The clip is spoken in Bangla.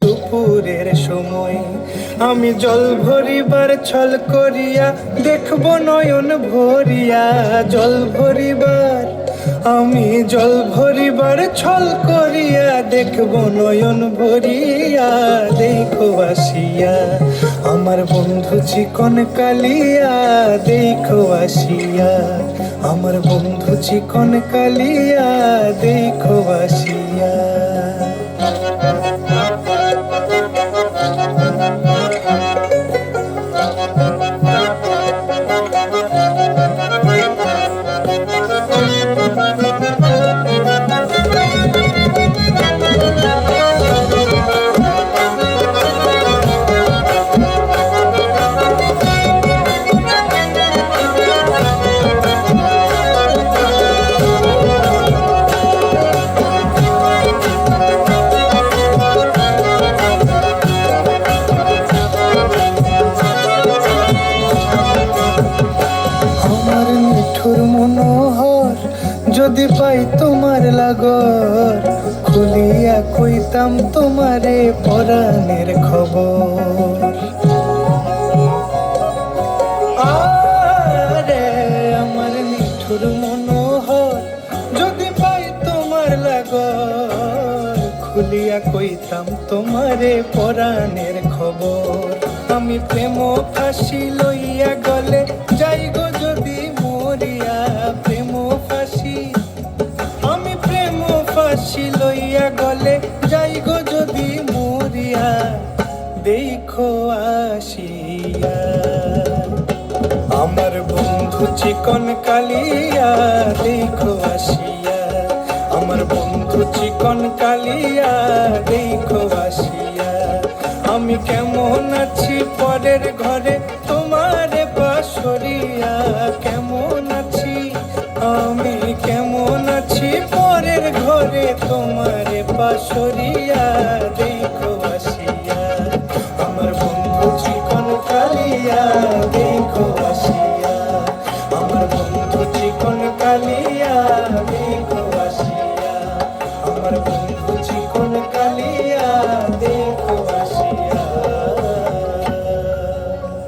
দুপুরের সময় আমি জল ভরিবার ছল করিয়া দেখব নয়ন ভরিয়া। জল ভরিবার আমি জল ভরিবার ছল করিয়া দেখব নয়ন ভরিয়া। দেখো আসিয়া আমার বন্ধু চিকন কালিয়া, দেখো আসিয়া আমার বন্ধু চিকন কালিয়া, দেখো আসিয়া। মনোহর যদি পাই তোমার লাগর, খুলিয়া কইতাম তোমারে পরাণের খবর। আরে আমার মিঠুর মনোহর যদি পাই তোমার লাগর, খুলিয়া কইতাম তোমারে পরাণের খবর। আমি প্রেম ফাঁসি লইয়া গলে যাই গো যদি মরিয়া, প্রেম ফাঁসি আমি প্রেম ফাঁসি লইয়া গলে যাই গো যদি মরিয়া। দেখো আসিয়া আমার বন্ধু চিকন কালিয়া, দেখো আসিয়া আমার বন্ধু চিকন কালিয়া, দেখো আসিয়া। আমি কেমন আছি পরের ঘরে তোমারে বাসরিয়া, কেমন আছি আমি কেমন আছি পরের ঘরে তোমারে বাসরিয়া।